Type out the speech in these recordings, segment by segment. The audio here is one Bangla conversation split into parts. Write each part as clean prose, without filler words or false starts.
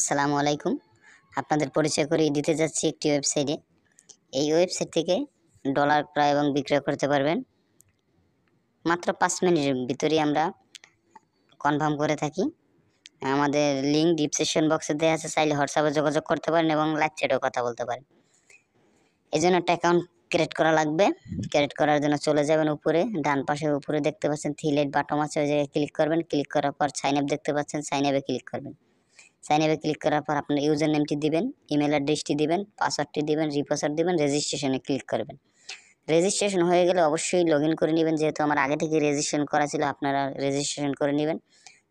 আসসালামু আলাইকুম। আপনাদের পরিচয় করিয়ে দিতে যাচ্ছি একটি ওয়েবসাইটে। এই ওয়েবসাইট থেকে ডলার ক্রয় এবং বিক্রয় করতে পারবেন। মাত্র 5 মিনিটের ভিতরেই আমরা কনফার্ম করে থাকি। আমাদের লিঙ্ক ডিসক্রিপশন বক্সে দেওয়া আছে, চাইলে হোয়াটসঅ্যাপে যোগাযোগ করতে পারেন এবং লাইভ চ্যাটেও কথা বলতে পারেন। এজন্য একটা অ্যাকাউন্ট ক্রিয়েট করা লাগবে। ক্রিয়েট করার জন্য চলে যাবেন উপরে, ডান পাশে উপরে দেখতে পাচ্ছেন থ্রি লাইট বাটন আছে, ওই জায়গায় ক্লিক করবেন। ক্লিক করার পর সাইন আপ দেখতে পাচ্ছেন, সাইন আপে ক্লিক করবেন। সাইন আপে ক্লিক করার পর আপনার ইউজার নেমটি দিবেন, ইমেল অ্যাড্রেসটি দিবেন, পাসওয়ার্ডটি দিবেন, রিপাসওয়ার্ড দিবেন, রেজিস্ট্রেশনে ক্লিক করবেন। রেজিস্ট্রেশন হয়ে গেলে অবশ্যই লগইন করে নেবেন, যেহেতু আমার আগে থেকে রেজিস্ট্রেশন করা ছিল, আপনারা রেজিস্ট্রেশন করে নেবেন।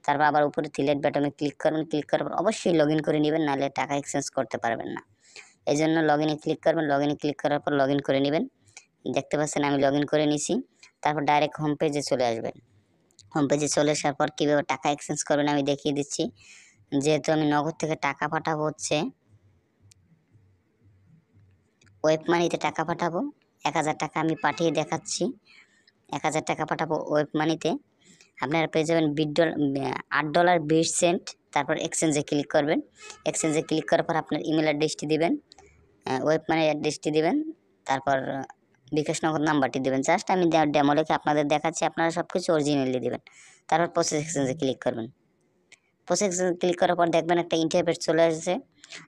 তারপর আবার উপরে সিলেক্ট বাটনে ক্লিক করবেন। ক্লিক করার পর অবশ্যই লগইন করে নেবেন, নাহলে টাকা এক্সচেঞ্জ করতে পারবেন না। এই জন্য লগইনে ক্লিক করবেন। লগইনে ক্লিক করার পর লগইন করে নেবেন। দেখতে পাচ্ছেন আমি লগইন করে নিছি। তারপর ডাইরেক্ট হোম পেজে চলে আসবেন। হোম পেজে চলে আসার পর কীভাবে টাকা এক্সচেঞ্জ করবেন আমি দেখিয়ে দিচ্ছি। যেহেতু আমি নগদ থেকে টাকা পাঠাবো হচ্ছে ওয়েব মানিতে টাকা পাঠাবো, 1000 টাকা আমি পাঠিয়ে দেখাচ্ছি। 1000 টাকা পাঠাবো ওয়েব মানিতে। আপনারা পেয়ে যাবেন $8.20। তারপর এক্সচেঞ্জে ক্লিক করবেন। এক্সচেঞ্জে ক্লিক করার পর আপনার ইমেল অ্যাড্রেসটি দিবেন, ওয়েব মানির অ্যাড্রেসটি দিবেন, তারপর বিকাশ নগদ নাম্বারটি দেবেন। জাস্ট আমি ডেমো লেখে আপনাদের দেখাচ্ছি, আপনারা সব কিছু অরিজিনালি দেবেন। তারপর প্রসেস এক্সচেঞ্জে ক্লিক করবেন। প্রসেস ক্লিক করার পর দেখবেন একটা ইন্টারফেস চলে আসছে,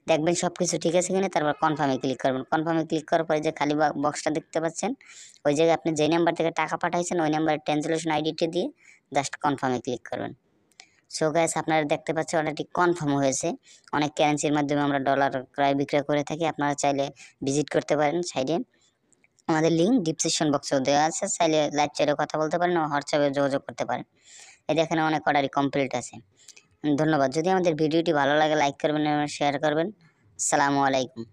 দেখবেন সব কিছু ঠিক আছে কিনা। তারপর কনফার্মে ক্লিক করবেন। কনফার্মে ক্লিক করার পরে যে খালি বক্সটা দেখতে পাচ্ছেন, ওই জায়গায় আপনি যেই নাম্বার থেকে টাকা পাঠাইছেন ওই নাম্বারের ট্রান্সলেশন আইডিটি দিয়ে জাস্ট কনফার্মে ক্লিক করবেন। সো গাইস, আপনারা দেখতে পাচ্ছেন অলরেডি কনফার্ম হয়েছে। অনেক কারেন্সির মাধ্যমে আমরা ডলার ক্রয় বিক্রয় করে থাকি। আপনারা চাইলে ভিজিট করতে পারেন সাইডে। আমাদের লিঙ্ক ডিসক্রিপশন বক্সেও দেওয়া আছে, চাইলে লাইভ চ্যাটে কথা বলতে পারেন ও হোয়াটসঅ্যাপে যোগাযোগ করতে পারেন। এই দেখেন অনেক অর্ডারই কমপ্লিট আছে। ধন্যবাদ। যদি আমাদের ভিডিওটি ভালো লাগে লাইক করবেন এবং শেয়ার করবেন। আসসালামু আলাইকুম।